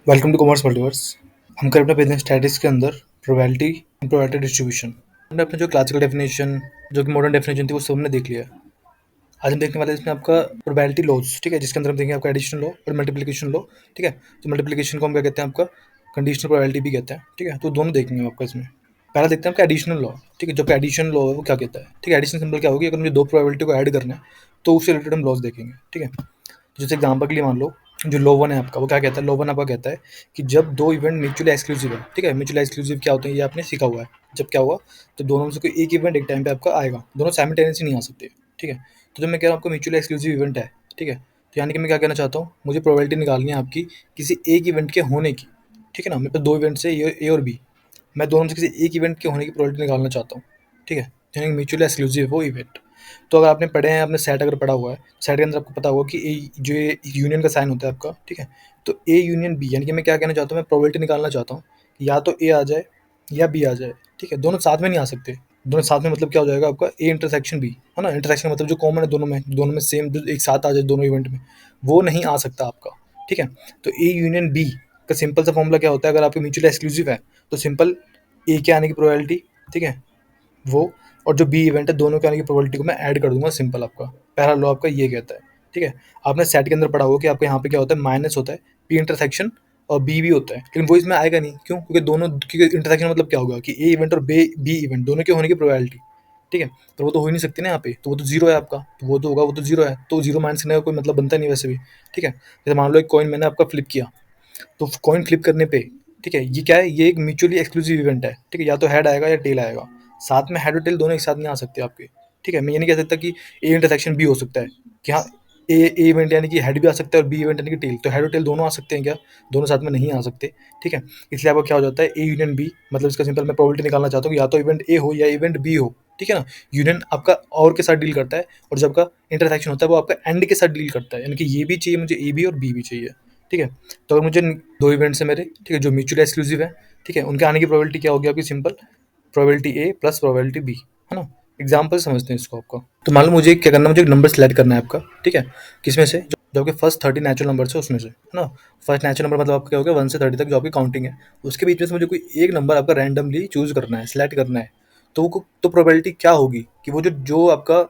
Welcome to commerce multiverse. हम कर अपने बिजनेस स्टैटिस्टिक्स के अंदर प्रोबेबिलिटी एंड प्रोबेबिलिटी डिस्ट्रीब्यूशन। हमने अपने जो क्लासिकल डेफिनेशन, जो कि मॉडर्न डेफिनेशन थी, वो सब हमने देख लिया। आज हम देखने वाले हैं इसमें आपका प्रोबेबिलिटी लॉज, ठीक है, जिसके अंदर हम देखेंगे आपका एडिशन लॉ और मल्टीप्लिकेशन लॉ। ठीक है, तो मल्टीप्लिकेशन को हम क्या कहते हैं, आपका कंडीशनल प्रोबेबिलिटी भी कहते हैं। ठीक है, तो दोनों देखेंगे हम आपका इसमें। पहला देखते हैं आपका एडिशनल लॉ। ठीक है, जो एडिशन लॉ है वो क्या कहता है। ठीक है, एडिशन सिंपल क्या होगी, अगर मुझे दो प्रोबेबिलिटी को ऐड करना है तो उससे रिलेटेड हम लॉज देखेंगे। ठीक है, जैसे एग्जाम्पल के लिए मान लो, जो लो वन है आपका, वो क्या कहता है, लो वन आपका कहता है कि जब दो इवेंट म्यूचुअली एक्सक्लूसिव है। ठीक है, म्यूचुअली एक्सक्लूसिव क्या होते हैं, ये आपने सीखा हुआ है। जब क्या हुआ, तो दोनों में से कोई एक इवेंट एक टाइम पे आपका आएगा, दोनों साइमल्टेनियसली नहीं आ सकते। ठीक है, तो जब मैं कह रहा हूँ आपको म्यूचुअली एक्सक्लूसिव इवेंट है, ठीक है, तो यानी कि मैं क्या कहना चाहता हूँ, मुझे प्रोबेबिलिटी निकालनी है आपकी किसी एक इवेंट के होने की। ठीक है ना, मेरे पास दो इवेंट्स है, ए और बी। मैं दोनों में से किसी एक इवेंट के होने की प्रोबेबिलिटी निकालना चाहता हूँ। ठीक है, यानी म्यूचुअली एक्सक्लूसिव वो इवेंट। तो अगर आपने पढ़े हैं, आपने सेट अगर पढ़ा हुआ है, सेट के अंदर आपको पता होगा कि जो ये यूनियन का साइन होता है आपका। ठीक है, तो ए यूनियन बी, यानी कि मैं क्या कहना चाहता हूँ, मैं प्रोबेबिलिटी निकालना चाहता हूँ कि या तो ए आ जाए या बी आ जाए। ठीक है, दोनों साथ में नहीं आ सकते। दोनों साथ में मतलब क्या हो जाएगा आपका, ए इंटरसेक्शन बी, है ना। इंटरसेक्शन मतलब जो कॉमन है दोनों में सेम, जो एक साथ आ जाए दोनों इवेंट में, वो नहीं आ सकता आपका। ठीक है, तो ए यूनियन बी का सिंपल सा फॉर्मूला क्या होता है, अगर आपके म्यूचुअली एक्सक्लूसिव है तो सिंपल ए के आने की प्रोबेबिलिटी, ठीक है, वो, और जो बी इवेंट है, दोनों के आने की प्रोबेबिलिटी को मैं ऐड कर दूंगा। सिंपल आपका पहला लॉ आपका ये कहता है। ठीक है, आपने सेट के अंदर पढ़ा होगा कि आपके यहाँ पे क्या होता है, माइनस होता है, पी इंटरसेक्शन और बी भी होता है, लेकिन वो इसमें आएगा नहीं। क्यों? क्योंकि दोनों, क्योंकि इंटरसेक्शन मतलब क्या होगा कि ए इवेंट और बी इवेंट दोनों के होने की प्रोबेबिलिटी। ठीक है, तो वो तो हो ही नहीं सकती ना यहाँ पे, तो वो तो जीरो है आपका, तो वो तो होगा, वो तो जीरो है, तो जीरो माइनस करने का कोई मतलब बनता नहीं वैसे भी। ठीक है, जैसे मान लो एक कॉइन मैंने आपका फ्लिप किया, तो कॉइन फ्लिप करने पे, ठीक है, ये क्या है, ये एक म्यूचुअली एक्सक्लूसिव इवेंट है। ठीक है, या तो हेड आएगा या टेल आएगा, साथ में हेड और टेल दोनों एक साथ नहीं आ सकते आपके। ठीक है, मैं ये नहीं कह सकता कि ए इंटरसेक्शन बी हो सकता है, कि हाँ, ए इवेंट यानी कि हेड भी आ सकता है और बी इवेंट यानी कि टेल, तो हेड और टेल दोनों आ सकते हैं क्या? दोनों साथ में नहीं आ सकते। ठीक है, इसलिए आपका क्या हो जाता है, ए यूनियन बी, मतलब इसका सिंपल मैं प्रोबेबिलिटी निकालना चाहता हूँ कि या तो इवेंट ए हो या इवेंट बी हो। ठीक है ना, यूनियन आपका और के साथ डील करता है, और जब का इंटरसेक्शन होता है वो आपका एंड के साथ डील करता है, यानी कि ये भी चाहिए मुझे, ए भी और बी भी चाहिए। ठीक है, तो अगर मुझे दो इवेंट्स हैं मेरे, ठीक है, जो म्यूचुअली एक्सक्लूसिव है, ठीक है, उनके आने की प्रोबेबिलिटी क्या होगी आपकी, simple probability A plus probability B, है ना। एग्जाम्पल समझते हैं इसको आपका। तो मान लो मुझे क्या करना है, मुझे एक नंबर सेलेक्ट करना है आपका। ठीक है, किसमें से, जो आपके फर्स्ट 30 नेचुरल नंबर है उसमें से, है ना। फर्स्ट नेचुरल नंबर मतलब आपका क्या हो गया, 1 से 30 तक जो आपकी काउंटिंग है, उसके बीच में से मुझे कोई एक नंबर आपका रैंडमली चूज करना है, सेलेक्ट करना है। तो प्रोबेबिलिटी क्या होगी कि वो जो जो आपका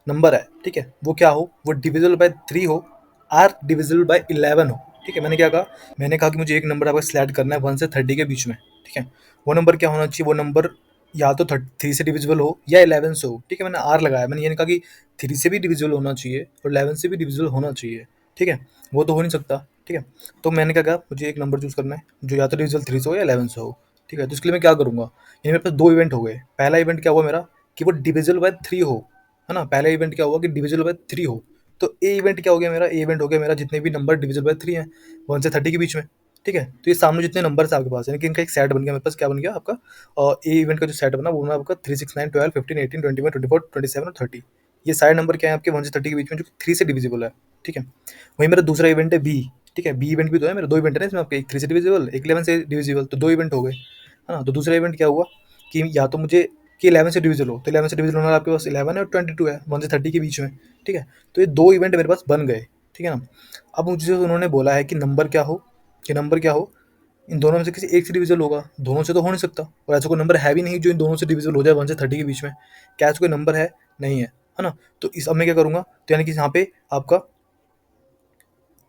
नंबर है, ठीक है, वो क्या हो, वो डिविजिबल बाय 3 हो, आर डिविजिबल बाय 11 हो। ठीक है, मैंने क्या कहा, मैंने कहा कि मुझे एक नंबर आपका सिलेक्ट करना है 1 से 30 के बीच में। ठीक है, वो नंबर क्या होना चाहिए, वो नंबर या तो 3 से डिविजिबल हो या 11 से हो। ठीक है, मैंने आर लगाया, मैंने ये नहीं कहा कि 3 से भी डिविजिबल होना चाहिए और 11 से भी डिविजिबल होना चाहिए। ठीक है, वो तो हो नहीं सकता। ठीक है, तो मैंने क्या कहा, मुझे एक नंबर चूज करना है जो या तो डिविजिबल 3 से हो या 11 से हो। ठीक है, तो इसके लिए मैं क्या करूंगा, ये मेरे पास दो इवेंट हो गए। पहला इवेंट क्या हुआ मेरा, कि वो डिविजिबल बाय 3 हो, है ना। पहला इवेंट क्या हुआ कि डिविजिबल बाय 3 हो। तो ए इवेंट क्या हो गया मेरा, ए इवेंट हो गया मेरा जितने भी नंबर डिविजिबल बाय 3 हैं, 1 से 30 के बीच में। ठीक है, तो ये सामने जितने नंबर है आपके पास, यानी कि इनका एक सेट बन गया मेरे पास। क्या बन गया आपका, और ए इवेंट का जो सेट बना वो बना आपका 3 6 9 12 15 18 21 24 27 और 30। ये सारे नंबर क्या है आपके 1 से 30 के बीच में, जो 3 से डिविजिबल है। ठीक है, वही मेरा दूसरा इवेंट है बी। ठीक है, बी इवेंट भी तो है मेरा, दो इवेंट है ना इसमें आपके, एक 3 से डिविजिबल, एक 11 से डिविजिबल, तो दो इवेंट हो गए, है ना। तो दूसरा इवेंट क्या हुआ कि या तो मुझे कि 11 से डिविजिबल हो, तो 11 से डिविजिबल होना आपके पास 11 है और 22 है, 1 से 30 के बीच में। ठीक है, तो ये दो इवेंट मेरे पास बन गए। ठीक है ना, अब मुझे उन्होंने बोला है कि नंबर क्या हो, कि नंबर क्या हो, इन दोनों में से किसी एक से डिविजिबल होगा, दोनों से तो हो नहीं सकता, और ऐसा कोई नंबर है भी नहीं जो इन दोनों से डिविजिबल हो जाए 1 से 30 के बीच में। क्या ऐसा कोई नंबर है? नहीं है ना। तो इस, अब मैं क्या करूंगा, तो यानी कि यहाँ पे आपका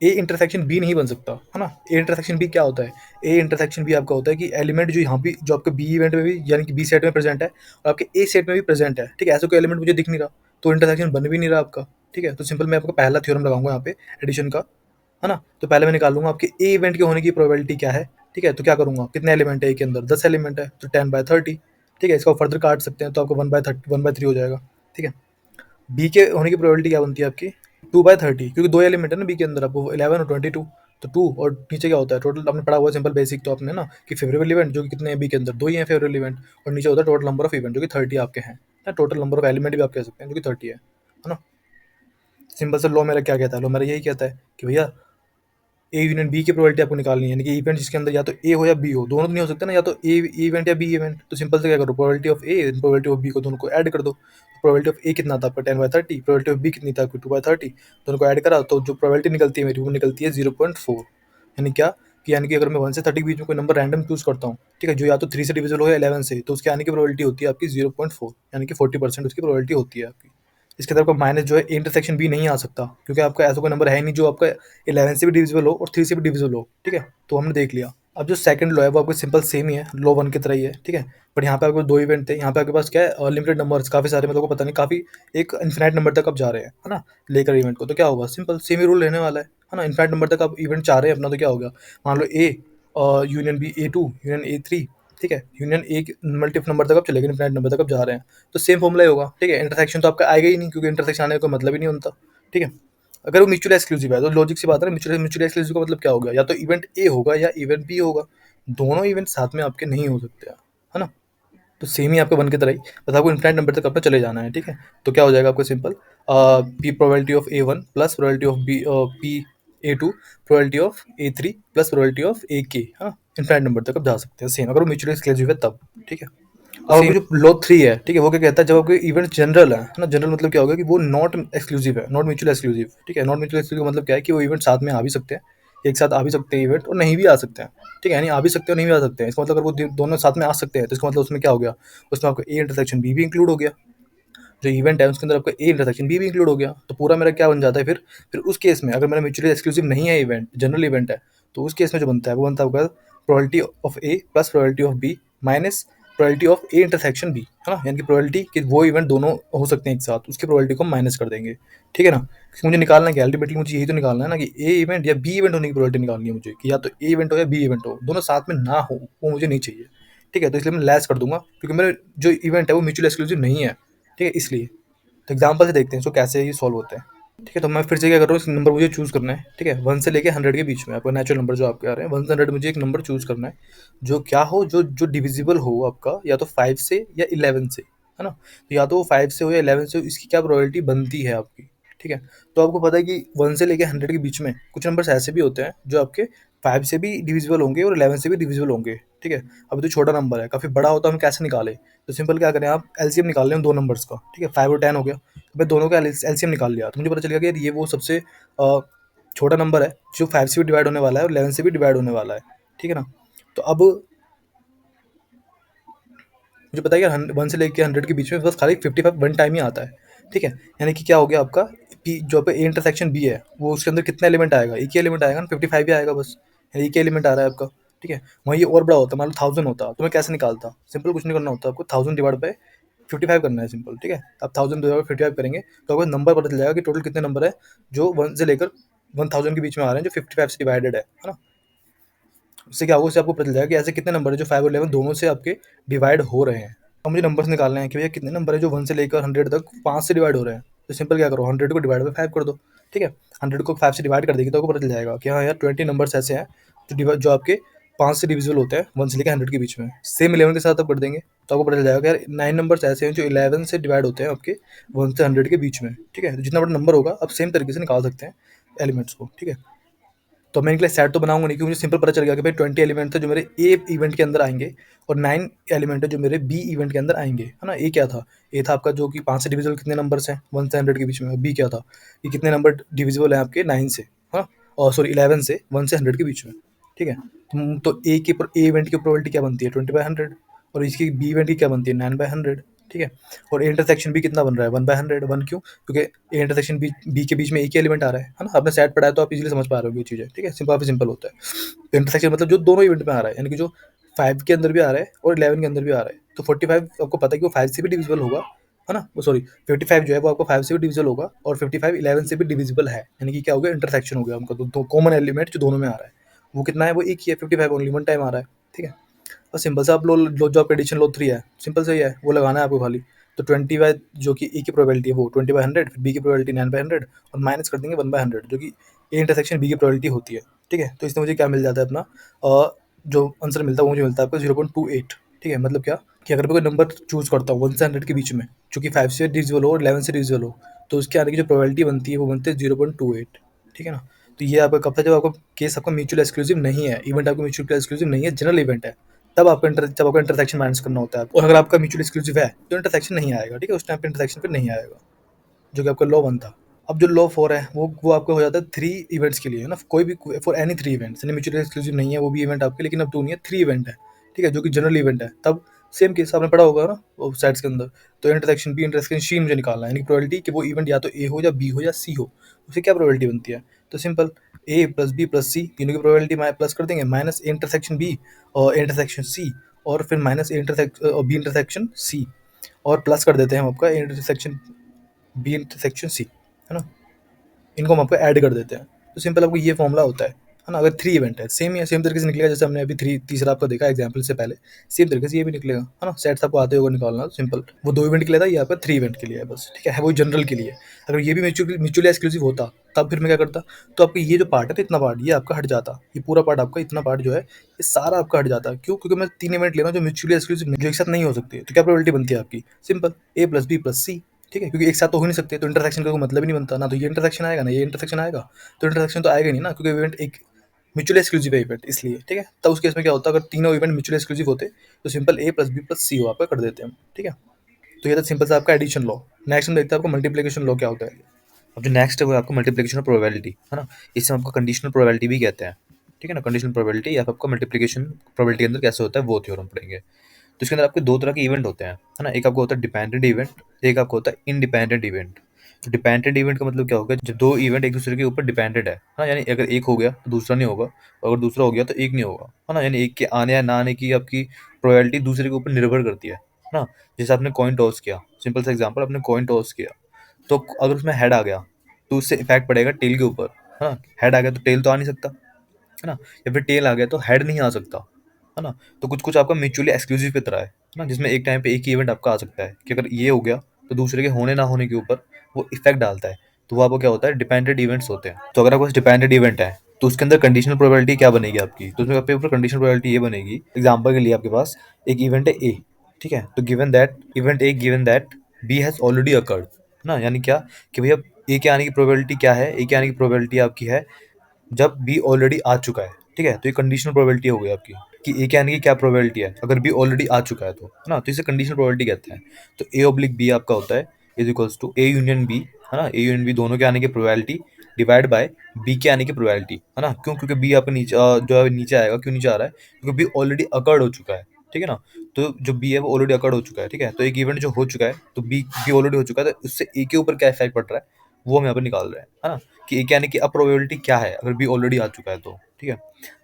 ए इंटरसेक्शन बी नहीं बन सकता, है ना। ए इंटरसेक्शन बी क्या होता है, ए इंटरसेक्शन बी आपका होता है कि एलिमेंट जो यहाँ पे, जो आपके बी इवेंट में भी, यानी कि बी सेट में प्रेजेंट है और आपके ए सेट में भी प्रेजेंट है। ठीक है, ऐसा कोई एलिमेंट मुझे दिख नहीं रहा, तो इंटरसेक्शन बन भी नहीं रहा आपका। ठीक है, तो सिंपल मैं आपका पहला थ्योरम लगाऊंगा यहाँ पे एडिशन का, है ना। तो पहले मैं निकाल लूंगा आपके ए इवेंट के होने की प्रोबेबिलिटी क्या है। ठीक है, तो क्या करूंगा, कितने एलिमेंट है ए के अंदर, 10 एलिमेंट है, तो 10/30। ठीक है, इसको फर्दर काट सकते हैं तो आपको 1/3 हो जाएगा। ठीक है, बी के होने की प्रोबेबिलिटी क्या बनती है आपकी, 2/30, क्योंकि दो एलिमेंट है ना बी के अंदर, आपको 11 और 22, तो 2 और नीचे क्या होता है टोटल, आपने पढ़ा हुआ है सिंपल बेसिक, तो आपने ना कि फेवरेबल इवेंट जो कि कितने हैं बी के अंदर, दो ही हैं फेवरेबल इवेंट, और नीचे होता है टोटल नंबर ऑफ इवेंट जो कि 30 आपके हैं, या टोटल नंबर ऑफ एलिमेंट भी आप कह सकते हैं जो कि 30 है ना। सिंपल सा लॉ मेरा क्या कहता है, लॉ मेरा यही कहता है कि भैया ए यूनियन बी की प्रोबेबिलिटी आपको निकालनी है, यानी कि इवेंट जिसके अंदर या तो ए हो या बी हो, दोनों तो नहीं हो सकता ना, या तो ए इवेंट या बी इवेंट, तो सिंपल से क्या करो, probability of A probability of B को दोनों को ऐड कर दो। प्रोबेबिलिटी ऑफ ए कितना था आपका 10/30, प्रोबेबिलिटी ऑफ बी कितनी था आपकी 2/30, दोनों को ऐड करा तो जो प्रोबेबिलिटी निकलती है मेरी वो निकलती है 0.4, यानी क्या, कि यानी कि अगर मैं 1 से 30 के बीच में कोई नंबर रैंडम चूज़ करता हूँ, ठीक है, जो या तो 3 से डिविज़िबल हो या 11 से, तो उसके आने की प्रोबेबिलिटी होती है आपकी 0.4, यानी कि 40% उसकी प्रोबेबिलिटी होती है आपकी। इसके अंदर आपका माइनस जो है ए इंटरसेक्शन बी नहीं आ सकता, क्योंकि आपका ऐसा कोई नंबर है नहीं जो आपका 11 से भी डिविजिबल हो और 3 से भी डिविजिबल हो, ठीक है? तो हमने देख लिया। अब जो सेकंड लॉ है वो आपको सिंपल सेम ही है, लॉ 1 की तरह ही है, ठीक है? बट यहाँ पे आपके 2 इवेंट थे, यहाँ पे आपके पास क्या है लिमिटेड नंबर्स काफ़ी सारे, मतलब को पता नहीं, काफ़ी एक इनफिनिट नंबर तक आप जा रहे हैं, है ना? लेकर इवेंट को, तो क्या होगा, सिंपल सेम ही रूल रहने वाला है ना? इनफिनिट नंबर तक आप इवेंट चाह रहे हैं अपना, तो क्या होगा, मान लो A union B A2 union A3, ठीक है? यूनियन एक मल्टीपल नंबर तक आप चलेंगे, इनफिनिट नंबर तक आप जा रहे हैं, तो सेम फॉर्मूला ही होगा, ठीक है? इंटरसेक्शन तो आपका आएगा ही नहीं, क्योंकि इंटरसेक्शन आने का कोई मतलब ही नहीं बनता, ठीक है? अगर वो म्यूचुअली एक्सक्लूसिव है तो लॉजिक से बात है ना, म्यूचुअली म्यूचुअली एक्सक्लूसिव का मतलब क्या होगा, या तो इवेंट ए होगा या इवेंट बी होगा, दोनों इवेंट साथ में आपके नहीं हो सकते हैं, है ना? तो सेम ही आपके वन की तरह ही, बस आपको इनफिनिट नंबर तक अपना चले जाना है, ठीक है? तो क्या हो जाएगा आपको simple, P probability of A1 plus probability of B P A2 probability of A3 plus probability of AK, हाँ, इनफिनिट नंबर तक आप जा सकते हैं सेम, अगर वो म्यूचुअली एक्सक्लूसिव है तब, ठीक है? अब आपको जो लॉ 3 है, ठीक है, वो क्या कहता है, जब आपके इवेंट जनरल है ना, जनरल मतलब क्या होगा कि वो नॉट एक्सक्लूसिव है, नॉट म्यूचुअल एक्सक्लूसिव, ठीक है? नॉट म्यूचुअल एक्सक्लूसिव का मतलब क्या है कि वो इवेंट साथ में आ भी सकते हैं, एक साथ आ भी सकते हैं इवेंट, और नहीं भी आ सकते हैं, ठीक है? यानी आ भी सकते हैं और नहीं भी आ सकते हैं, इसका मतलब अगर वो दोनों साथ में आ सकते हैं तो इसका मतलब उसमें क्या हो गया, उसमें आपका ए इंटरसेक्शन बी भी इंक्लूड हो गया, जो इवेंट है उसके अंदर आपका ए इंटरसेक्शन बी भी इंक्लूड हो गया, तो पूरा मेरा क्या बन जाता है फिर उस केस में, अगर मेरा म्यूचुअली एक्सक्लूसिव नहीं है इवेंट, जनरल इवेंट है, तो उस केस में जो बनता है वो बनता है आपका probability of A plus probability of B minus probability of A intersection B, है ना? यानी कि प्रोबेबिलिटी कि वो इवेंट दोनों हो सकते हैं एक साथ, उसकी प्रोबेबिलिटी को माइनस कर देंगे, ठीक है ना? क्योंकि मुझे निकालना क्या, अल्टीमेटली मुझे यही तो निकालना है ना, कि ए इवेंट या बी इवेंट होने की प्रोबेबिलिटी निकालनी है मुझे, कि या तो ए इवेंट हो या बी इवेंट हो, दोनों साथ में ना हो, वो मुझे नहीं चाहिए, ठीक है? तो इसलिए मैं लेस कर दूंगा, क्योंकि मेरा जो इवेंट है वो म्यूचुअल एक्सक्लूसिव नहीं है, ठीक है? इसलिए तो एग्जाम्पल से देखते हैं इसको कैसे ये सॉल्व होता है, ठीक है? तो मैं फिर से क्या कर रहा हूँ, नंबर मुझे चूज़ करना है, ठीक है? 1 से लेके 100 के बीच में आपका नेचुरल नंबर जो आपके आ रहे हैं 1 से 100, मुझे एक नंबर चूज़ करना है जो क्या हो, जो जो डिविजिबल हो आपका, या तो 5 से या 11 से, है ना? तो या तो वो 5 से हो या 11 से हो, इसकी क्या प्रोबेबिलिटी बनती है आपकी, ठीक है? तो आपको पता है कि 1 से लेके 100 के बीच में कुछ नंबर्स ऐसे भी होते हैं जो आपके 5 से भी डिविजिबल होंगे और 11 से भी डिविजिबल होंगे, ठीक है? अब तो छोटा नंबर है, काफ़ी बड़ा होता है, हम कैसे निकालें? तो सिंपल क्या करें, आप एलसीएम निकाल लें उन दो नंबर्स का, ठीक है? 5 और 10 हो गया, तो मैं दोनों का एलसीएम निकाल लिया, तो मुझे पता चल गया कि यार ये वो सबसे छोटा नंबर है जो 5 से भी डिवाइड होने वाला है और 11 से भी डिवाइड होने वाला है, ठीक है ना? तो अब मुझे पता है कि 1 से लेके 100 के बीच में बस खाली 55 वन टाइम ही आता है, ठीक है? यानी कि क्या हो गया आपका, पी जो पे ए इंटरसेक्शन बी है, वो उसके अंदर कितना एलिमेंट आएगा, एक ही एलिमेंट आएगा ना, 55 ही आएगा बस, यानी एक ही एलिमेंट आ रहा है आपका, ठीक है? वहीं ये और बड़ा होता, मान लो 1000 होता, तो मैं कैसे निकालता, सिंपल कुछ नहीं करना होता आपको, 1000 डिवाइड बाय 55 करना है, सिंपल, ठीक है? आप 1000 डिवाइड बाय 55 करेंगे तो आपको नंबर पता चल जाएगा कि टोटल कितने नंबर है जो 1 से लेकर 1000 के बीच में आ रहे हैं, जो 55 से डिवाइडेड है ना? उससे क्या होगा, उससे आपको पता चल जाएगा कि ऐसे कितने नंबर है जो 5 और 11 दोनों से आपके डिवाइड हो रहे हैं। अब मुझे नंबर्स निकालने हैं कि भैया कितने नंबर है जो 1 से लेकर 100 तक 5 से डिवाइड हो रहे हैं। तो सिंपल क्या करो, 100 को डिवाइड बाय 5 कर दो, ठीक है? 100 को 5 से डिवाइड कर देंगे तो आपको पता चल जाएगा कि हाँ यार 20 नंबर्स ऐसे हैं जो आपके 5 से डिविजिबल होते हैं 1 से लेकर 100 के बीच में। सेम 11 के साथ आप कर देंगे तो आपको पता चल जाएगा कि यार 9 नंबर्स ऐसे हैं जो 11 से डिवाइड होते हैं आपके 1 से 100 के बीच में, ठीक है? तो जितना बड़ा नंबर होगा आप सेम तरीके से निकाल सकते हैं एलिमेंट्स को, ठीक है? तो मैं इनके लिए सेट तो बनाऊंगा नहीं, क्योंकि मुझे सिंपल पता चल गया कि भाई 20 एलिमेंट थे जो मेरे ए इवेंट के अंदर आएंगे और 9 एलिमेंट है जो मेरे बी इवेंट के अंदर आएंगे, है ना? ए क्या था, ए था आपका जो कि 5 से डिविजिबल कितने नंबर्स हैं 1 से 100 के बीच में, बी क्या था कि कितने नंबर डिविजिबल हैं आपके 9 से, हाँ, और सॉरी 11 से 1 से 100 के बीच में, ठीक है? तो ए इवेंट की प्रोबेबिलिटी क्या बनती है 20/100, और इसकी बी इवेंट की क्या बनती है 9/100, ठीक है? और ए इंटरसेक्शन भी कितना बन रहा है 1/100, 1 क्यों, क्योंकि ए इंटरसेक्शन बी के बीच में एक ही एलिमेंट आ रहा है ना? आपने सेट पढ़ा है तो आप इजीली समझ पा रहे हो ये चीज़ें, ठीक है? सिंपल, काफी सिंपल होता है। तो इंटरसेक्शन मतलब जो दोनों इवेंट में आ रहा है, यानी कि जो 5 के अंदर भी आ रहा है और 11 के अंदर भी आ रहा है, तो 45 आपको पता है कि वो 5 से भी डिविजिबल होगा, है ना? वो सॉरी 55 जो है वो आपको 5 से भी डिविजिबल होगा और 55 11 से भी डिविजिबल है, यानी कि क्या हो गया, इंटरसेक्शन हो गया उनका, दो कॉमन एलिमेंट जो दोनों में आ रहा है वो कितना है, वो एक ही है, 55 ओनली, वन टाइम आ रहा है, ठीक है? और सिंपल सा आप लो जो आपका एडिशन लो 3 है, सिंपल सा ही है, वो लगाना है आपको खाली। तो 20 बाय जो कि ए की प्रोबेबिलिटी है वो 20/100, फिर बी की प्रोबेबिलिटी 9/100 और माइनस कर देंगे 1/100 जो कि ए इंटरसेक्शन बी की प्रोबेबिलिटी होती है, ठीक है? तो इसमें मुझे क्या मिल जाता है अपना जो आंसर मिलता है वो मुझे मिलता है आपको 0.28, ठीक है? मतलब क्या कि अगर मैं कोई नंबर चूज़ करता हूँ 1 से 100 के बीच में, जो कि 5 से डिविजिबल हो और 11 से डिविजिबल हो, तो उसके आने की जो प्रोबेबिलिटी बनती है वो बनती है 0.28, ठीक है ना? तो ये आपका कब था, जब आपका केस आपका म्यूचुअल एक्सक्लूसिव नहीं है, इवेंट आपका म्यूचुअल एक्सक्लूसिव नहीं है, जनरल इवेंट है, जब आपको इंटरसेक्शन माइनस करना होता है, और अगर आपका म्यूचुअल एक्सक्लूसिव है तो इंटरसेक्शन नहीं आएगा, ठीक है? उस टाइम पे इंटरसेक्शन फिर नहीं आएगा, जो कि आपका लॉ 1 था। अब जो लॉ 4 है वो आपका हो जाता है 3 इवेंट्स के लिए, है ना? कोई भी फॉर एनी 3 इवेंट्स, यानी म्यूचुअली एक्सक्लूसिव नहीं है वो भी इवेंट आपके, लेकिन अब 2 नहीं है 3 इवेंट है, ठीक है? जो कि जनरल इवेंट है। तब सेम केस आपने पढ़ा होगा ना वो सेट्स के अंदर, तो इंटरसेक्शन बी इंटरसेक्शन सी मुझे निकालना है, यानी प्रोबेबिलिटी कि वो इवेंट या तो ए हो या बी हो या सी हो, उसकी क्या प्रोबेबिलिटी बनती है? तो simple A plus B plus C तीनों की प्रोबेबिलिटी प्लस कर देंगे, माइनस ए इंटरसेक्शन बी और इंटरसेक्शन सी, और फिर minus A intersection B intersection C, और प्लस कर देते हैं हम आपका इंटरसेक्शन बी इंटरसेक्शन सी, है ना? इनको हम आपको ऐड कर देते हैं। तो सिंपल आपको ये फॉर्मूला होता है ना? अगर 3 इवेंट है, सेम तरीके से निकलेगा जैसे हमने अभी तीसरा आपका देखा एग्जांपल से पहले, सेम तरीके से ये भी निकलेगा, है ना? सेट्स आपको आते होगा निकालना, सिंपल वो 2 इवेंट के लिए था, ये आपका 3 इवेंट के लिए है बस, ठीक है? वो जनरल के लिए। अगर ये भी म्यूचुअली एक्सक्लूसिव होता, तब फिर मैं क्या करता? तो आपका ये जो पार्ट है, तो इतना पार्ट ये आपका हट जाता, ये पूरा पार्ट आपका इतना पार्ट जो है, ये सारा आपका हट जाता। क्यों? क्योंकि मैं 3 इवेंट ले रहा हूँ जो म्यूचुअली एक्सक्लूसिव जो एक साथ नहीं हो सकते। तो क्या प्रोबेबिलिटी बनती है आपकी? Simple A plus B plus सी, ठीक है? क्योंकि एक साथ तो हो नहीं सकते, तो इंटरसेक्शन का कोई मतलब ही नहीं बनता, ना तो ये इंटरसेक्शन आएगा ना ये इंटरसेक्शन आएगा, तो इंटरसेक्शन तो आएगा नहीं ना, क्योंकि इवेंट एक म्यूचुअली एक्सक्लूसिव है इवेंट, इसलिए, ठीक है? तब उस केस में क्या होता है, अगर तीनों इवेंट म्यूचुअली एक्सक्लूसिव होते, तो simple A plus B plus सी हो आपका कर देते हैं हम, ठीक है? तो ये था सिंपल सा आपका एडिशन लॉ। नेक्स्ट हम देखते हैं आपको मल्टीप्लिकेशन लॉ क्या होता है। अब जो नेक्स्ट है वो आपका मल्टीप्लिकेशन ऑफ प्रोबेबिलिटी, है ना? इसे हम आपको कंडीशनल प्रोबेबिलिटी भी कहते हैं, ठीक है ना? कंडीशनल प्रोबेबिलिटी या फिर आपका मल्टीप्लिकेशन प्रोबेबिलिटी के अंदर कैसे होता है वो थ्योरम पढ़ेंगे। तो इसके अंदर आपके दो तरह के इवेंट होते हैं, है ना? एक आपको होता है डिपेंडेंट इवेंट, एक आपको होता है इंडिपेंडेंट इवेंट। तो डिपेंडेंट इवेंट का मतलब क्या होगा? जब दो इवेंट एक दूसरे के ऊपर डिपेंडेंट है ना? यानी अगर एक हो गया तो दूसरा नहीं होगा, और अगर दूसरा हो गया तो एक नहीं होगा, है ना? यानी एक के आने या ना आने की आपकी प्रोबेबिलिटी दूसरे के ऊपर निर्भर करती है ना? जैसे आपने कॉइन टॉस किया, सिंपल सा एग्जांपल, आपने कॉइन टॉस किया, तो अगर उसमें हेड आ गया तो उससे इफेक्ट पड़ेगा टेल के ऊपर, है ना? हेड आ गया तो टेल तो आ नहीं सकता, है ना? या फिर टेल आ गया तो हेड नहीं आ सकता, है ना? तो कुछ-कुछ आपका म्यूचुअली एक्सक्लूसिव की तरह है ना? जिसमें एक टाइम पे एक ही इवेंट आपका आ सकता है कि अगर ये हो गया तो दूसरे के होने ना होने के ऊपर वो इफेक्ट डालता है। तो वो आपको क्या होता है? डिपेंडेंट इवेंट्स होते हैं। तो अगर आपके पास डिपेंडेंट इवेंट है तो उसके अंदर कंडीशनल प्रोबेबिलिटी क्या बनेगी आपकी? तो उसमें आपके ऊपर कंडीशनल प्रोबेबिलिटी ये बनेगी, एग्जांपल के लिए आपके पास एक इवेंट है ए, ठीक है? तो given that B has already occurred, है ना? यानी क्या कि भैया ए के आने की प्रोबेबिलिटी क्या है? ए के आने की प्रोबेबिलिटी आपकी है जब बी ऑलरेडी आ चुका है, ठीक है? तो ये कंडीशनल प्रोबेबिलिटी हो गई आपकी कि ए के आने की क्या प्रोबेबिलिटी है अगर बी ऑलरेडी आ चुका है तो, है ना? तो इसे कंडीशनल प्रोबेबिलिटी कहते हैं। तो ए ऑब्लिक बी आपका होता है is equals to A union B, है ना? ए यूनियन बी दोनों के आने की प्रोबेबिलिटी डिवाइड बाय बी के आने की प्रोबेबिलिटी, है ना? क्यों? क्योंकि बी आपका नीचे जो है नीचे आएगा, क्यों नीचे आ रहा है? क्योंकि बी ऑलरेडी अकर्ड हो चुका है, ठीक है ना? तो जो बी है वो ऑलरेडी अकर्ड हो चुका है, ठीक है? तो एक इवेंट जो हो चुका है तो बी ऑलरेडी हो चुका है, तो उससे ए के ऊपर क्या इफेक्ट पड़ रहा है वो हम यहाँ पर निकाल रहे हैं, है ना? कि ए के आने की अब प्रोबेबिलिटी क्या है अगर बी ऑलरेडी आ चुका है तो, ठीक है?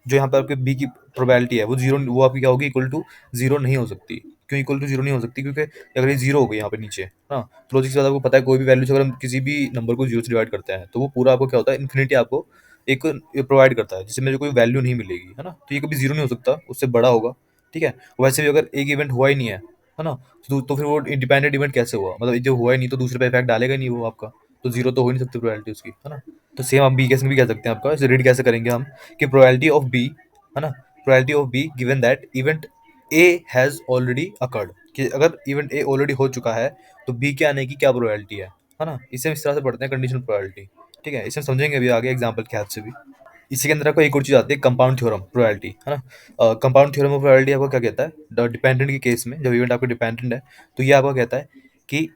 जो यहाँ पे आपके बी की प्रोबेबिलिटी है वो जीरो, वो आपकी क्या होगी? इक्वल टू जीरो नहीं हो सकती। क्यों इक्वल टू जीरो नहीं हो सकती? क्योंकि अगर ये जीरो हो गई यहाँ पे नीचे, हाँ, तो लॉजिक से आपको पता है कोई भी वैल्यू से अगर हम किसी भी नंबर को जीरो से डिवाइड करते हैं तो वो पूरा आपको क्या होता है? इन्फिनिटी आपको एक प्रोवाइड करता है जिसमें जो कोई वैल्यू नहीं मिलेगी, है ना? तो ये कभी जीरो नहीं हो सकता, उससे बड़ा होगा, ठीक है? वैसे भी अगर एक इवेंट हुआ ही नहीं है ना? तो फिर वो इंडिपेंडेंट इवेंट कैसे हुआ? मतलब जो हुआ ही नहीं तो दूसरे पे इफेक्ट डालेगा ही नहीं वो आपका, तो जीरो तो हो ही नहीं सकती प्रोबेबिलिटी उसकी, है ना? तो सेम हम बी केस में भी कह सकते हैं आपका, इसे रीड कैसे करेंगे हम कि प्रोबेबिलिटी ऑफ बी, है ना? Probability of be given that event A has already occurred, कि अगर इवेंट ए ऑलरेडी हो चुका है तो बी के आने की क्या प्रोबेबिलिटी है ना? इसे हम इस तरह से पढ़ते हैं कंडीशनल प्रोबेबिलिटी, ठीक है? इसे हम समझेंगे अभी आगे एग्जांपल के हेल्प से भी। इसी के अंदर आपको एक और चीज आती है कंपाउंड थ्योरम प्रोबेबिलिटी, है ना? कंपाउंड थ्योरम ऑफ प्रोबेबिलिटी आपको क्या कहता है? डिपेंडेंट के केस में जब इवेंट आपका डिपेंडेंट है तो ये आपको कहता है कि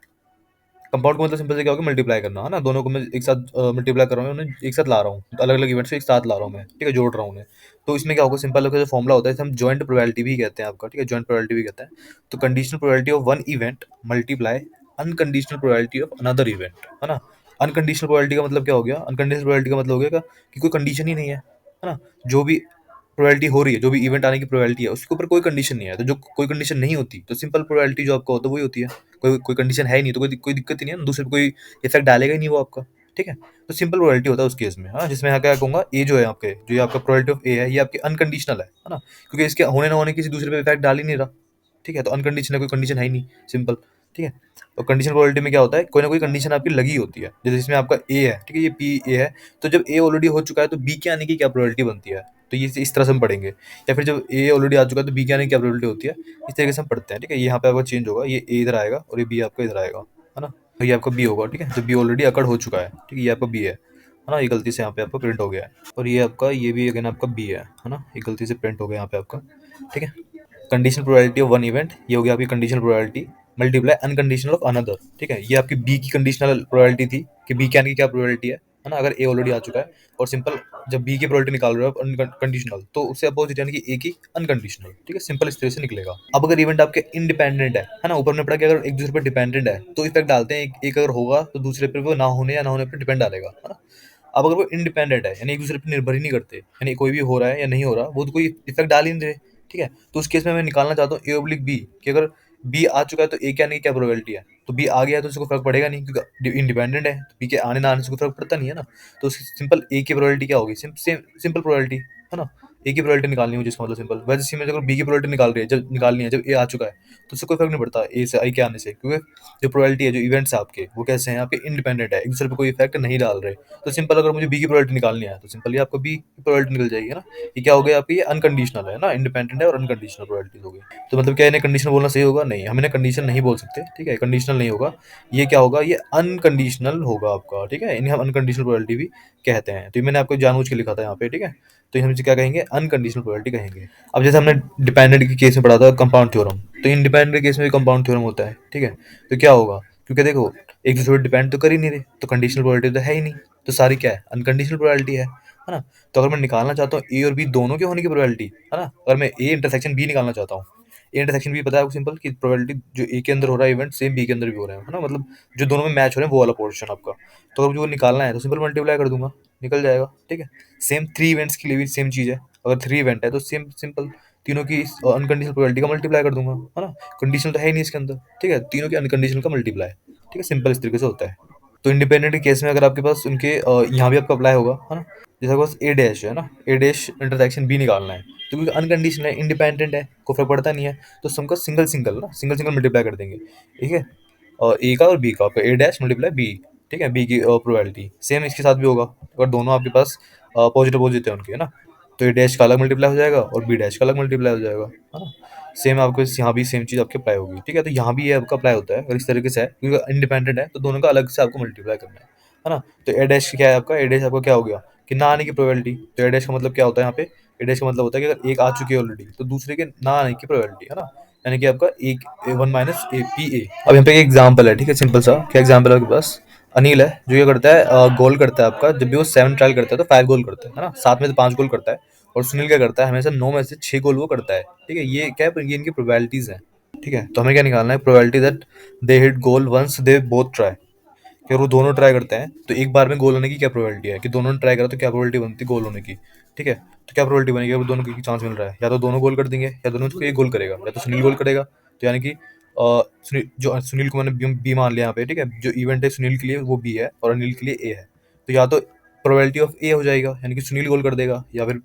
कंपाउंड का मतलब सिंपल से क्या होगा? मल्टीप्लाई करना, है ना? दोनों को मैं एक साथ मल्टीप्लाई कर रहा हूँ, उन्हें एक साथ ला रहा हूँ, अलग अलग इवेंट्स को एक साथ ला रहा हूँ मैं, ठीक है? जोड़ रहा हूँ उन्हें। तो इसमें क्या होगा? सिंपल जो फॉर्मुला होता है इसे हम जॉइंट प्रोबेबिलिटी भी कहते हैं आपका, ठीक है? जॉइंट प्रोबेबिलिटी भी कहते हैं। तो conditional probability of one event multiply unconditional probability of another event, है ना? अनकंडीशनल प्रोबेबिलिटी का मतलब क्या हो गया? अनकंडीशनल प्रोबेबिलिटी का मतलब हो गया कि कोई कंडीशन ही नहीं है ना? जो भी प्रोबेबिलिटी हो रही है, जो भी इवेंट आने की प्रोबेबिलिटी है उसके ऊपर कोई कंडीशन नहीं है, तो जो कोई कंडीशन नहीं होती तो सिंपल प्रोबेबिलिटी जो आपका होता है वही होती है। कोई कंडीशन है ही नहीं तो कोई दिक्कत ही नहीं है ना, दूसरे पे कोई इफेक्ट डालेगा ही नहीं वो आपका, ठीक है? तो सिंपल प्रोबेबिलिटी होता है उस केस में, हाँ, जिसमें यहाँ क्या कहूंगा ए जो है आपके, जो ये आपका प्रोबेबिलिटी ऑफ ए है ये आपकी अनकंडीशनल है ना? क्योंकि इसके होने ना होने किसी दूसरे पे इफेक्ट डाल ही नहीं रहा, ठीक है? तो अनकंडीशनल कोई कंडीशन है ही नहीं, सिंपल, ठीक है? और कंडीशनल प्रोबेबिलिटी में क्या होता है? कोई ना कोई कंडीशन आपकी लगी होती है, जैसे इसमें आपका ए है, ठीक है? ये पी ए है, तो जब ए ऑलरेडी हो चुका है तो बी के आने की क्या प्रोबेबिलिटी बनती है? तो ये इस तरह से हम पढ़ेंगे। या फिर जब ए ऑलरेडी आ चुका है तो बी के आने की क्या प्रोबेबिलिटी होती है? इस तरीके से हम पढ़ते हैं, ठीक है? ये यहाँ पे आपका चेंज होगा, ये ए इधर आएगा और ये बी आपका इधर आएगा, है ना? तो ये आपका बी होगा, ठीक है? जब बी ऑलरेडी अकड़ हो चुका है, ठीक है? ये आपका बी है ना? ये गलती से यहाँ पे आपका प्रिंट हो गया है, और ये आपका ये भी अगेन आपका बी है ना? ये गलती से प्रिंट हो गया यहाँ पे आपका, ठीक है? Conditional probability of one event, ये हो गया आपकी conditional probability, multiply unconditional of another. ठीक है, ये आपकी बी की कंडीशनल प्रोबेबिलिटी थी कि बी कैन की क्या प्रोबेबिलिटी है ना, अगर ए ऑलरेडी आ चुका है। और सिंपल जब बी की प्रोबेबिलिटी निकाल रहे हो आप अनकंडीशनल, तो उससे अपोजिट यानी कि ए की अनकंडीशनल। ठीक है, सिंपल इस तरह से निकलेगा। अब अगर इवेंट आपके इंडिपेंडेंट है ना, ऊपर ने पढ़ा कि अगर एक दूसरे पर डिपेंडेंट है तो इफेक्ट डालते हैं, एक अगर होगा तो दूसरे पर वो ना होने या ना होने पर डिपेंड डालेगा, है ना। अब अगर वो इंडिपेंडेंट है यानी एक दूसरे पर निर्भर ही नहीं करते, यानी कोई भी हो रहा है या नहीं हो रहा वो तो कोई इफेक्ट डाल ही नहीं रहे। ठीक है, तो उस केस में मैं निकालना चाहता हूँ ए ऑब्लिक बी, कि अगर बी आ चुका है तो ए के आने की क्या प्रोबेबिलिटी है। तो बी आ गया है तो उसको फर्क पड़ेगा नहीं, क्योंकि इंडिपेंडेंट है, तो बी के आने ना आने से कोई फर्क पड़ता नहीं है ना। तो सिंपल ए की प्रोबेबिलिटी क्या होगी, सिंपल प्रोबेबिलिटी, है ना। ए की प्रोबेबिलिटी निकालनी है जिसका मतलब सिंपल, वैसे सी में अगर बी की प्रोबेबिलिटी निकाल रही है, जब निकालनी है जब ए आ चुका है, तो उससे कोई फर्क नहीं पड़ता ए से आई के आने से, क्योंकि जो प्रोबेबिलिटी है, जो इवेंट्स है आपके, वो कैसे हैं, आपके इंडिपेंडेंट है, एक दूसरे पे कोई इफेक्ट नहीं डाल रहे। तो सिंपल अगर मुझे बी की प्रोबेबिलिटी निकालनी है तो सिंपली आपको बी की प्रोबेबिलिटी निकल जाएगी, है ना। ये क्या हो गया आपकी, ये अनकंडीशनल है ना, इंडिपेंडेंट है और अनकंडीशनल प्रोबेबिलिटीज हो गई। तो मतलब क्या इन्हें कंडीशनल बोलना सही होगा, नहीं, हम इन्हें कंडीशन नहीं बोल सकते। ठीक है, कंडीशनल नहीं होगा, ये क्या होगा, ये अनकंडीशनल होगा आपका। ठीक है, इन्हें हम अनकंडीशनल प्रोबेबिलिटी भी कहते हैं। तो ये मैंने आपको जानबूझ के लिखा था यहाँ पे। ठीक है, तो हम इसे क्या कहेंगे, अनकंडीशनल प्रोबेबिलिटी कहेंगे। अब जैसे हमने डिपेंडेंट के केस में पढ़ा था कंपाउंड थ्योरम, तो इंडिपेंडेंट के केस में भी कंपाउंड थ्योरम होता है। ठीक है, तो क्या होगा, क्योंकि देखो एक दूसरे पर डिपेंड तो कर ही नहीं रहे, तो कंडीशनल प्रोबेबिलिटी तो है ही नहीं, तो सारी क्या है, अनकंडीशनल प्रोबेबिलिटी है ना। तो अगर मैं निकालना चाहता हूँ ए और बी दोनों के होने की प्रोबेबिलिटी, है ना, अगर मैं ए इंटरसेक्शन बी निकालना चाहता हूँ, ए इंटरसेक्शन बी पता है आपको सिंपल, कि प्रोबेबिलिटी जो ए के अंदर हो रहा है इवेंट सेम बी के अंदर भी हो रहे हैं, है ना, मतलब जो दोनों में मैच हो रहे हैं वो वाला पोर्शन आपका। तो अगर मुझे वो निकालना है तो सिंपल मल्टीप्लाई कर दूंगा, निकल जाएगा। ठीक है, सेम थ्री इवेंट्स के लिए भी सेम चीज है, अगर थ्री इवेंट है तो सेम सिंपल तीनों की अनकंडीशनल प्रोबेबिलिटी का मल्टीप्लाई कर दूंगा, है ना। कंडीशनल तो है ही नहीं इसके अंदर। ठीक है, तीनों के अनकंडीशनल का मल्टीप्लाई। ठीक है, सिंपल इस तरीके से होता है। तो इंडिपेंडेंट के केस में अगर आपके पास उनके यहाँ भी आपका अप्लाई होगा, है ना। जैसे आपके पास ए डैश है ना, ए डैश इंटरसेक्शन बी निकालना है, तो क्योंकि अनकंडीशनल है, इंडिपेंडेंट है, कोई फर्क पड़ता नहीं है, तो सबका सिंगल सिंगल ना, सिंगल सिंगल मल्टीप्लाई कर देंगे। ठीक है, और ए का और बी का, आपका ए डैश मल्टीप्लाई बी। ठीक है, बी की प्रोबेबिलिटी सेम इसके साथ भी होगा, अगर दोनों आपके पास पॉजिटिव अपोजिट है उनके, है ना, तो ए डैश का अलग मल्टीप्लाई हो जाएगा और बी डैश का अलग मल्टीप्लाई हो जाएगा, है ना। सेम आपको यहाँ भी सेम चीज़ आपके अप्लाई होगी। ठीक है, तो यहाँ भी ये आपका अप्लाई होता है, अगर इस तरीके से है, क्योंकि इंडिपेंडेंट है तो दोनों का अलग से आपको मल्टीप्लाई करना है ना। तो ए डैश क्या है आपका, ए डैश आपका क्या हो गया, कि ना आने की प्रोबेबिलिटी। तो ए डैश का मतलब क्या होता है यहाँ पे, ए डैश का मतलब होता है कि अगर एक आ चुकी है ऑलरेडी तो दूसरे के ना आने की प्रोबेबिलिटी, है ना, यानी कि आपका एक one minus A P A. अब यहाँ पे एक एग्जाम्पल है, ठीक है, सिंपल सा। क्या एग्जाम्पल है आपके पास, अनिल है जो ये करता है, गोल करता है आपका, जब भी वो 7 ट्रायल करता है तो 5 गोल करता है ना, 7 में से 5 गोल करता है। और सुनील क्या करता है, हमेशा 9 में से 6 गोल वो करता है। ठीक है, ये क्या है, ये इनकी प्रोबेबिलिटीज है। ठीक है, तो हमें क्या निकालना है, probability that they hit goal once they both try, कि अगर वो दोनों ट्राई करते हैं तो एक बार में गोल होने की क्या प्रोबेबिलिटी है, कि दोनों ने ट्राई करा तो क्या प्रोबेबिलिटी बनती है गोल होने की। ठीक है, तो क्या प्रोबेबिलिटी बनेगी, अगर दोनों को चांस मिल रहा है, या तो दोनों गोल कर देंगे या दोनों को एक गोल करेगा, या तो सुनील गोल करेगा। तो यानी कि सुनील को मैंने बी मान लिया यहाँ पे। ठीक है, जो इवेंट है सुनील के लिए वो बी है और अनिल के लिए ए है, तो या तो प्रोबेबिलिटी ऑफ ए हो जाएगा, यानी कि सुनील गोल कर देगा या फिर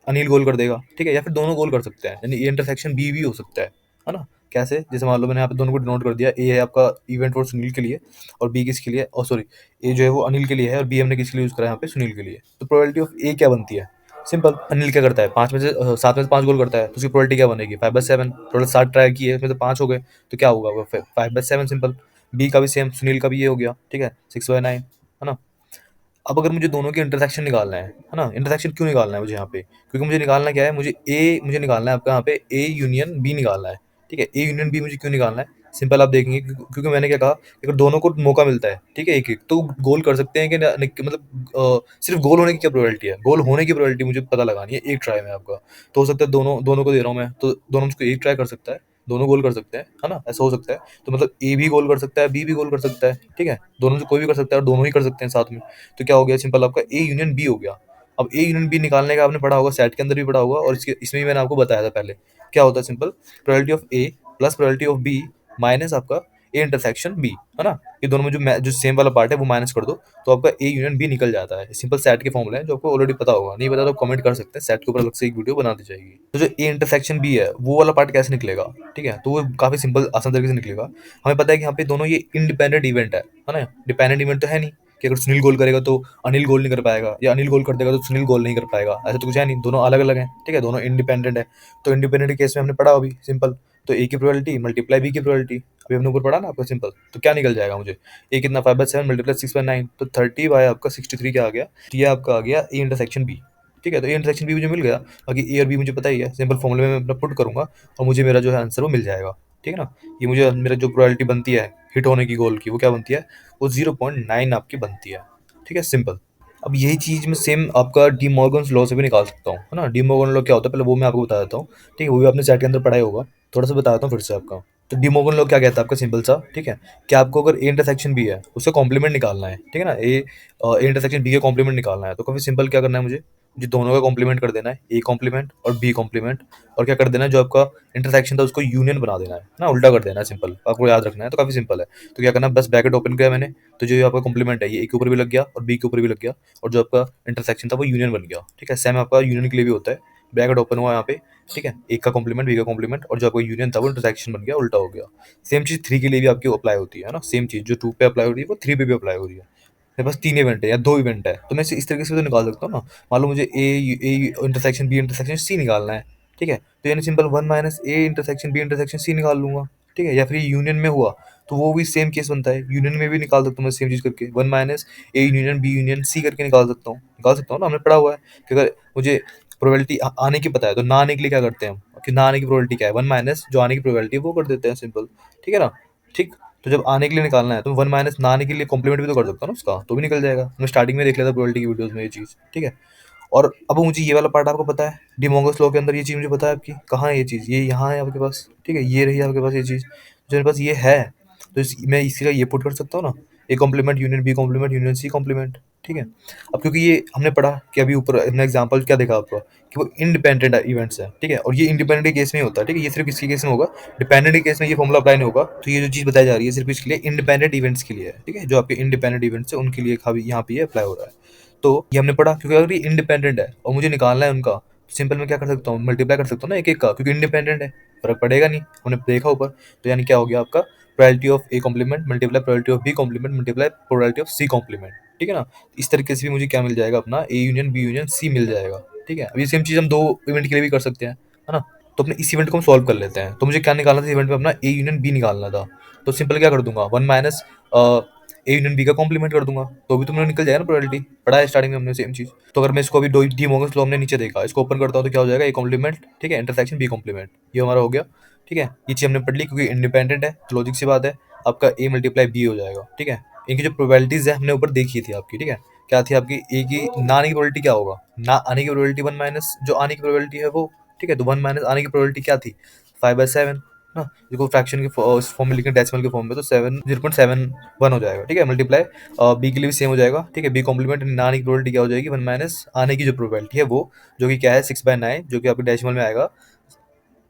अनिल गोल कर देगा। ठीक है, या फिर दोनों गोल कर सकते हैं, यानी ए इंटरसेक्शन बी भी हो सकता है ना। कैसे, जैसे मान लो मैंने यहाँ पे दोनों को डिनोट कर दिया, ए है आपका इवेंट फॉर सुनील के लिए और बी किसके लिए, और सॉरी, ए जो है वो अनिल के लिए है और बी हमने किसके लिए यूज करा है यहाँ पे, सुनील के लिए। तो प्रोबेबिलिटी ऑफ ए क्या बनती है, सिंपल, अनिल क्या करता है, 7 में से 5 गोल करता है, तो उसकी प्रोबेबिलिटी क्या बनेगी, 5/7। टोटल 7 ट्राई किए, उसमें से 5 हो गए, तो क्या होगा, 5/7 सिंपल। बी का भी सेम, सुनील का भी ये हो गया। ठीक है, 6/9, है ना। अब अगर मुझे दोनों की इंटरसेक्शन निकालना है ना, इंटरसेक्शन क्यों निकालना है मुझे यहाँ पे, क्योंकि मुझे निकालना क्या है, मुझे निकालना है आपका यहाँ पे ए यूनियन बी निकालना है। ठीक है, ए यूनियन बी मुझे क्यों निकालना है, सिंपल आप देखेंगे, क्योंकि मैंने क्या कहा, अगर दोनों को मौका मिलता है, ठीक है, एक एक तो गोल कर सकते हैं कि मतलब सिर्फ गोल होने की क्या प्रोबेबिलिटी है, गोल होने की प्रोबेबिलिटी मुझे पता लगानी है एक ट्राई में आपका। तो हो सकता है दोनों दोनों को दे रहा हूँ मैं, तो दोनों मुझको एक ट्राई कर सकता है, दोनों गोल कर सकते हैं, है ना, ऐसा हो सकता है। तो मतलब ए भी गोल कर सकता है, बी भी गोल कर सकता है। ठीक है, दोनों से कोई भी कर सकता है और दोनों ही कर सकते हैं साथ में। तो क्या हो गया, सिंपल आपका ए यूनियन बी हो गया। अब ए यूनियन बी निकालने का आपने पढ़ा होगा, सेट के अंदर भी पढ़ा होगा, और इसके इसमें भी मैंने आपको बताया था पहले। क्या होता है, simple, probability of A plus probability of B minus आपका ए इंटरसेक्शन बी, है ना। ये दोनों में जो सेम वाला पार्ट है वो माइनस कर दो, तो आपका ए यूनियन बी निकल जाता है। सिंपल सेट के फॉर्मूला है जो आपको ऑलरेडी पता होगा, नहीं पता तो कमेंट कर सकते हैं, सेट के ऊपर अलग से एक वीडियो बना दी जाएगी। तो जो ए इंटरसेक्शन बी है वो वाला पार्ट कैसे निकलेगा, ठीक है, तो वो काफी सिंपल आसान तरीके से निकलेगा। हमें पता है कि यहाँ पे दोनों ये इंडिपेंडेंट इवेंट है ना, डिपेंडेंट इवेंट तो है नहीं, कि अगर सुनील गोल करेगा तो अनिल गोल नहीं कर पाएगा, या अनिल गोल कर देगा तो सुनील गोल नहीं कर पाएगा, ऐसा तो कुछ है नहीं, दोनों अलग अलग हैं। ठीक है, दोनों इंडिपेंडेंट है। तो इंडिपेंडेंट केस में हमने पढ़ा अभी सिंपल, तो ए की प्रोबेबिलिटी मल्टीप्लाई बी की प्रोबेबिलिटी, अभी हमने ऊपर पढ़ा ना आपका सिंपल, तो क्या निकल जाएगा मुझे, ए कितना, 5/7 मल्टीप्लाई 6/9, तो 30 बाय आपका 63 क्या आ गया, ये आपका आ गया ए इंटरसेक्शन बी। ठीक है, तो ए इंटरसेक्शन बी मुझे मिल गया। बाकी ए और बी मुझे पता ही है, सिंपल फॉर्मूले में मैं अपना पुट करूंगा और मुझे मेरा जो है आंसर वो मिल जाएगा। ठीक है ना? ये मुझे मेरा जो प्रोबेबिलिटी बनती है हिट होने की गोल की, वो क्या बनती है? वो 0.9 आपकी बनती है। ठीक है, सिंपल। अब यही चीज़ मैं सेम आपका डी मॉर्गन्स लॉ से भी निकाल सकता हूँ, है ना? डी मॉर्गन लॉ क्या होता है, पहले वो मैं आपको बता देता हूँ। ठीक है, वो भी आपने सेट के अंदर पढ़ा ही होगा। थोड़ा सा बता देता हूँ फिर से आपका। तो डी मॉर्गन लॉ क्या कहता है आपका, सिंपल सा, ठीक है? कि आपको अगर ए इंटरसेक्शन बी है, उसका कॉम्प्लीमेंट निकालना है, ठीक है ना? ए इंटरसेक्शन बी का कॉम्प्लीमेंट निकालना है, तो काफी सिंपल क्या करना है मुझे दोनों का कॉम्प्लीमेंट कर देना है, ए कॉम्प्लीमेंट और बी कॉम्प्लीमेंट। और क्या कर देना है, जो आपका इंटरसेक्शन था उसको यूनियन बना देना है ना, उल्टा कर देना है, सिंपल, आपको याद रखना है। तो काफी सिंपल है। तो क्या करना है, बस ब्रैकेट ओपन किया मैंने, तो जो ये आपका कॉम्प्लीमेंट है ये ए के ऊपर भी लग गया और बी के ऊपर भी लग गया, और जो आपका इंटरसेक्शन था वो यूनियन बन गया। ठीक है, सेम आपका यूनियन के लिए भी होता है। ब्रैकेट ओपन हुआ यहाँ पे, ठीक है, एक का कॉम्प्लीमेंट बी का कॉम्प्लीमेंट, और जो आपका यूनियन था वो इंटरसेक्शन बन गया, उल्टा हो गया। सेम चीज थ्री के लिए भी आपकी अप्लाई होती है ना, सेम चीज जो टू पे अप्लाई हो रही है वो थ्री पे भी अप्लाई हो रही है। मेरे पास तीन इवेंट है या दो इवेंट है, तो मैं इसे इस तरीके से तो निकाल सकता हूँ ना। मान लो मुझे A intersection B intersection C निकालना है, ठीक है, तो यानी simple one minus A intersection B intersection C निकाल लूंगा। ठीक है, या फिर यूनियन में हुआ तो वो भी सेम केस बनता है, यूनियन में भी निकाल सकता हूँ मैं सेम चीज करके, one minus A union B union C करके निकाल सकता हूँ ना, हमने पढ़ा हुआ है कि अगर मुझे प्रोबेबिलिटी आने की पता है तो ना आने के लिए क्या करते हैं हम, कि ना आने की प्रोबेबिलिटी क्या है, वन माइनस जो आने की प्रोबेबिलिटी है वो कर देते हैं, सिंपल। ठीक है ना? ठीक। तो जब आने के लिए निकालना है तो वन माइनस ना आने के लिए कॉम्प्लीमेंट भी तो कर सकता हूँ ना उसका, तो भी निकल जाएगा। मैं स्टार्टिंग में देख लेता प्रोबेबिलिटी की वीडियोस में ये चीज़, ठीक है। और अब मुझे ये वाला पार्ट आपको पता है, डिमोंगस लॉ के अंदर ये चीज़ मुझे पता है आपकी कहाँ है, ये चीज़ ये यहाँ है आपके पास, ठीक है, ये रही है आपके पास ये चीज़, जो मेरे पास ये है। तो मैं इसी का ये पुट कर सकता हूँ ना, A complement union B complement union C complement. ठीक है। अब क्योंकि ये हमने पढ़ा कि अभी ऊपर हमने एग्जांपल क्या देखा आपको, कि वो इंडिपेंडेंट इवेंट्स है, ठीक है, और ये इंडिपेंडेंट के केस में ही होता है, ठीक है, ये सिर्फ किसके केस में होगा, डिपेंडेंट के केस में ये फॉर्मूला अप्लाई नहीं होगा। तो ये जो चीज़ बताई जा रही है सिर्फ इसके लिए इंडिपेंडेंट इवेंट्स के लिए है, ठीक है, जो आपके इंडिपेंडेंट इवेंट्स है उनके लिए यहाँ पे ये अप्लाई हो रहा है। तो ये हमने पढ़ा, क्योंकि अगर ये इंडिपेंडेंट है और मुझे निकालना है उनका, सिंपल मैं क्या कर सकता हूँ, मल्टीप्लाई कर सकता हूँ ना एक एक का, क्योंकि इंडिपेंडेंट है, फर्क पड़ेगा नहीं, हमने देखा ऊपर। तो यानी क्या हो गया आपका, probability of A complement multiply probability of B complement multiply probability of C complement. ठीक है ना? इस तरीके से भी मुझे क्या मिल जाएगा, अपना A union B union C मिल जाएगा। ठीक है, अब ये सेम चीज हम दो इवेंट के लिए भी कर सकते हैं, है ना? तो अपने इस इवेंट को हम सॉल्व कर लेते हैं। तो मुझे क्या निकालना था इवेंट में, अपना ए यूनियन बी निकालना था। तो सिंपल क्या कर दूंगा, one minus A union B का कॉम्प्लीमेंट कर दूंगा, तो भी तुमने निकल जाएगा ना प्रोबेबिलिटी, पढ़ा है स्टार्टिंग में हमने सेम चीज। तो अगर मैं इसको अभी दो डी मोगस लॉ हमने नीचे देखा, इसको ओपन करता हूँ तो क्या हो जाएगा, ए कॉम्प्लीमेंट, ठीक है, इंटरसेक्शन बी कॉम्प्लीमेंट, ये हमारा हो गया। ठीक है, ये चीज हमने पढ़ ली क्योंकि इंडिपेंडेंट है, तो लॉजिक सी बात है, आपका ए मल्टीप्लाई बी हो जाएगा। ठीक है, इनकी जो प्रोबेबिलिटीज है हमने ऊपर देखी थी आपकी, ठीक है, क्या थी आपकी, ए की ना आने की प्रोबेबिलिटी क्या होगा, ना आने की प्रोबेबिलिटी वन माइनस जो आने की प्रोबेबिलिटी है वो, ठीक है, तो वन माइनस आने की प्रोबेबिलिटी क्या थी, 5/7 ना, देखो फ्रैक्शन के फॉर्म में लिखें, डेसिमल के फॉर्म में, तो 7 0.71 हो जाएगा। ठीक है, मल्टीप्लाई बी के लिए भी सेम हो जाएगा। ठीक है, बी कॉम्प्लीमेंट ना आने की प्रोबेबिलिटी क्या हो जाएगी, वन माइनस आने की जो प्रोबेबिलिटी है वो, जो कि क्या है 6/9, जो कि आपके डेसिमल में आएगा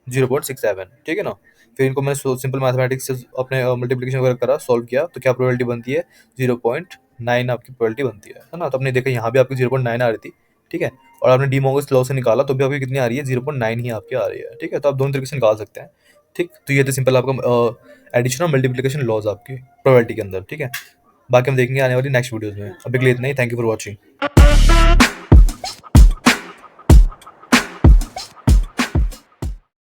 0.67। ठीक है ना? फिर इनको मैंने सिंपल मैथमेटिक्स से अपने मल्टीप्लिकेशन वगैरह करा, सॉल्व किया, तो क्या प्रोबेबिलिटी बनती है, 0.9 आपकी प्रोबेबिलिटी बनती है ना? तो आपने देखा यहाँ भी आपकी 0.9 आ रही थी। ठीक है, और आपने डीमोगस लॉ से निकाला तो भी आपकी कितनी आ रही है, 0.9 ही आपकी आ रही है। ठीक है, तो आप दोनों तरीके से निकाल सकते हैं। ठीक, तो ये तो सिंपल आपका एडिशन और मल्टीप्लिकेशन लॉज आपकी प्रोबेबिलिटी के अंदर। ठीक है, बाकी हम देखेंगे आने वाली नेक्स्ट वीडियोज में। अभी के लिए इतना ही, थैंक यू फॉर वॉचिंग।